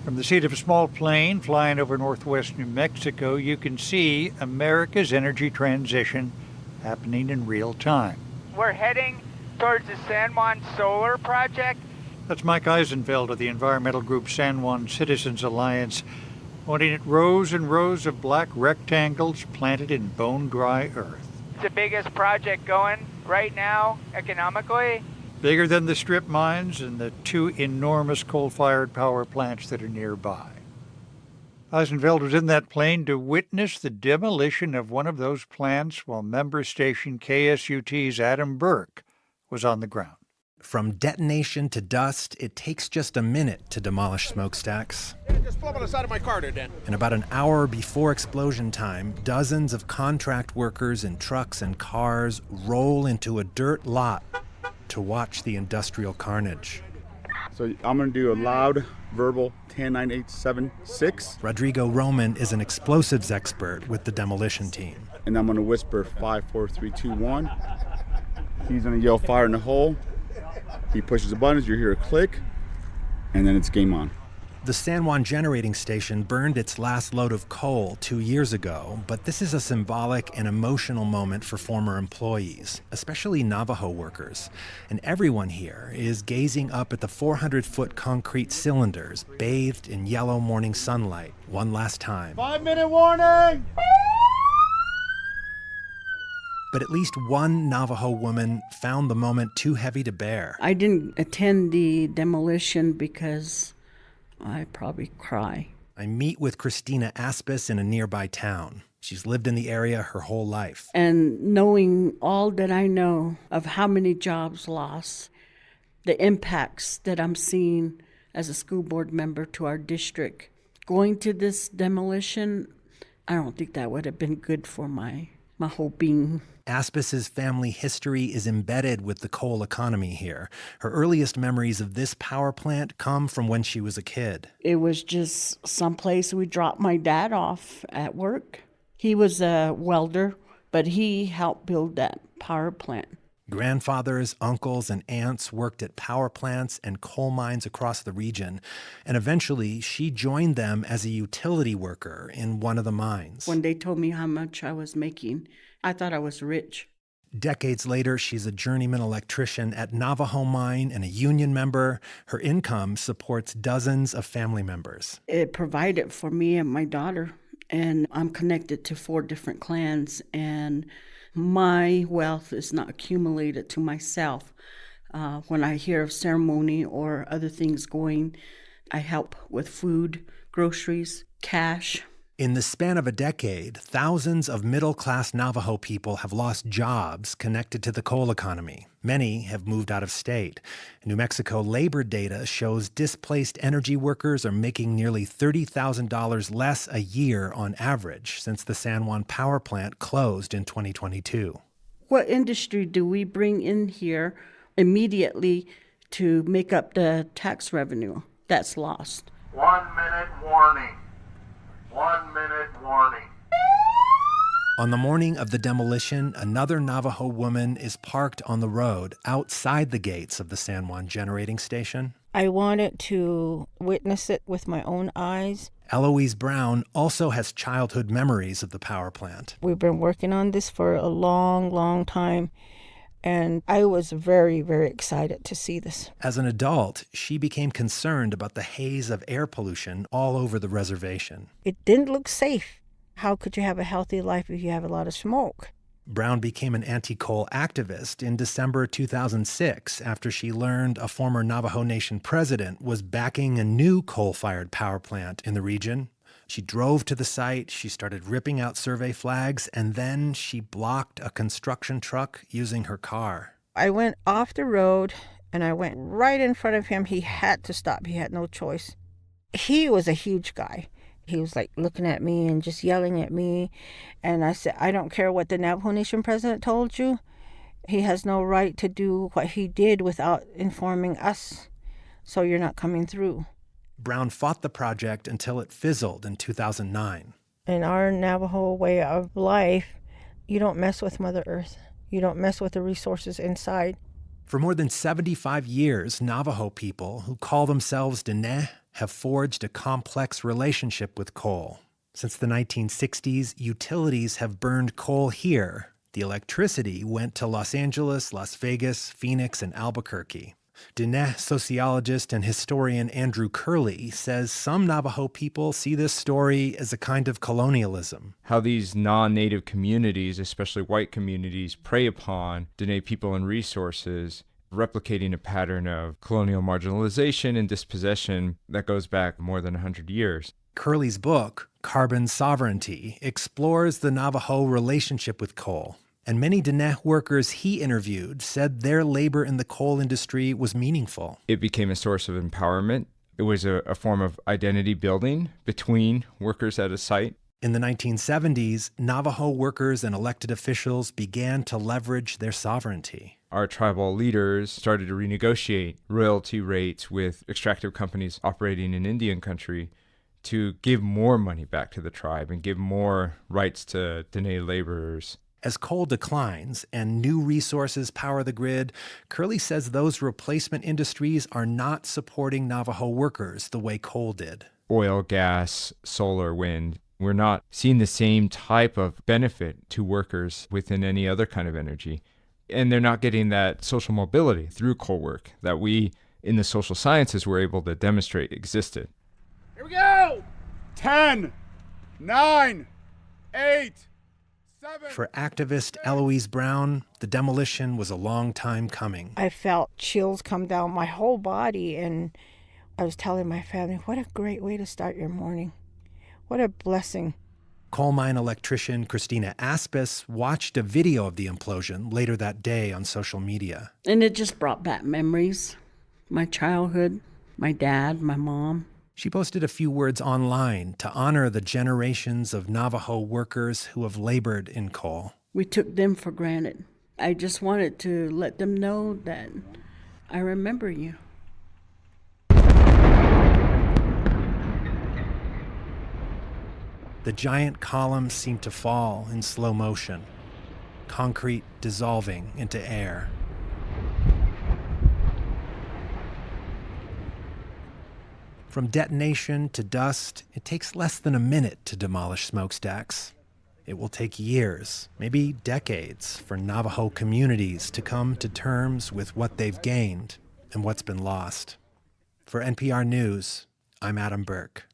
From the seat of a small plane flying over northwest New Mexico, you can see America's energy transition happening in real time. We're heading towards the San Juan Solar Project. That's Mike Eisenfeld of the environmental group San Juan Citizens Alliance, pointing at rows and rows of black rectangles planted in bone-dry earth. It's the biggest project going right now, economically. Bigger than the strip mines and the two enormous coal-fired power plants that are nearby. Eisenfeld was in that plane to witness the demolition of one of those plants while member station KSUT's Adam Burke was on the ground. From detonation to dust, it takes just a minute to demolish smokestacks. Yeah, just flip on the side of my car there, Dan. And about an hour before explosion time, dozens of contract workers in trucks and cars roll into a dirt lot to watch the industrial carnage. So I'm going to do a loud, verbal 10-9-8-7-6. Rodrigo Roman is an explosives expert with the demolition team. And I'm going to whisper 5, 4, 3, 2, 1. He's going to yell fire in the hole. He pushes the buttons, you hear a click, and then it's game on. The San Juan Generating Station burned its last load of coal 2 years ago, but this is a symbolic and emotional moment for former employees, especially Navajo workers. And everyone here is gazing up at the 400-foot concrete cylinders bathed in yellow morning sunlight one last time. 5-minute warning! But at least one Navajo woman found the moment too heavy to bear. I didn't attend the demolition because I'd probably cry. I meet with Christina Aspaas in a nearby town. She's lived in the area her whole life. And knowing all that I know of how many jobs lost, the impacts that I'm seeing as a school board member to our district, going to this demolition, I don't think that would have been good for my whole being. Aspaas's family history is embedded with the coal economy here. Her earliest memories of this power plant come from when she was a kid. It was just someplace we dropped my dad off at work. He was a welder, but he helped build that power plant. Grandfathers, uncles, and aunts worked at power plants and coal mines across the region, and eventually she joined them as a utility worker in one of the mines. When they told me how much I was making, I thought I was rich. Decades later, she's a journeyman electrician at Navajo Mine and a union member. Her income supports dozens of family members. It provided for me and my daughter, and I'm connected to 4 different clans, and my wealth is not accumulated to myself. When I hear of ceremony or other things going, I help with food, groceries, cash. In the span of a decade, thousands of middle-class Navajo people have lost jobs connected to the coal economy. Many have moved out of state. New Mexico labor data shows displaced energy workers are making nearly $30,000 less a year on average since the San Juan power plant closed in 2022. What industry do we bring in here immediately to make up the tax revenue that's lost? 1 minute warning. 1 minute warning. On the morning of the demolition, another Navajo woman is parked on the road outside the gates of the San Juan Generating Station. I wanted to witness it with my own eyes. Elouise Brown also has childhood memories of the power plant. We've been working on this for a long, long time, and I was very, very excited to see this. As an adult, she became concerned about the haze of air pollution all over the reservation. It didn't look safe. How could you have a healthy life if you have a lot of smoke? Brown became an anti-coal activist in December 2006 after she learned a former Navajo Nation president was backing a new coal-fired power plant in the region. She drove to the site, she started ripping out survey flags, and then she blocked a construction truck using her car. I went off the road, and I went right in front of him. He had to stop. He had no choice. He was a huge guy. He was like looking at me and just yelling at me. And I said, I don't care what the Navajo Nation president told you. He has no right to do what he did without informing us. So you're not coming through. Brown fought the project until it fizzled in 2009. In our Navajo way of life, you don't mess with Mother Earth. You don't mess with the resources inside. For more than 75 years, Navajo people who call themselves Diné have forged a complex relationship with coal. Since the 1960s, utilities have burned coal here. The electricity went to Los Angeles, Las Vegas, Phoenix, and Albuquerque. Diné sociologist and historian Andrew Curley says some Navajo people see this story as a kind of colonialism. How these non-native communities, especially white communities, prey upon Diné people and resources, replicating a pattern of colonial marginalization and dispossession that goes back more than 100 years. Curley's book, Carbon Sovereignty, explores the Navajo relationship with coal. And many Diné workers he interviewed said their labor in the coal industry was meaningful. It became a source of empowerment. It was a form of identity building between workers at a site. In the 1970s, Navajo workers and elected officials began to leverage their sovereignty. Our tribal leaders started to renegotiate royalty rates with extractive companies operating in Indian country to give more money back to the tribe and give more rights to Diné laborers. As coal declines and new resources power the grid, Curley says those replacement industries are not supporting Navajo workers the way coal did. Oil, gas, solar, wind. We're not seeing the same type of benefit to workers within any other kind of energy. And they're not getting that social mobility through coal work that we in the social sciences were able to demonstrate existed. Here we go! 10, 9, 8, 7. For activist Elouise Brown, the demolition was a long time coming. I felt chills come down my whole body, and I was telling my family, what a great way to start your morning. What a blessing. Coal mine electrician Christina Aspaas watched a video of the implosion later that day on social media. And it just brought back memories. My childhood, my dad, my mom. She posted a few words online to honor the generations of Navajo workers who have labored in coal. We took them for granted. I just wanted to let them know that I remember you. The giant columns seemed to fall in slow motion, concrete dissolving into air. From detonation to dust, it takes less than a minute to demolish smokestacks. It will take years, maybe decades, for Navajo communities to come to terms with what they've gained and what's been lost. For NPR News, I'm Adam Burke.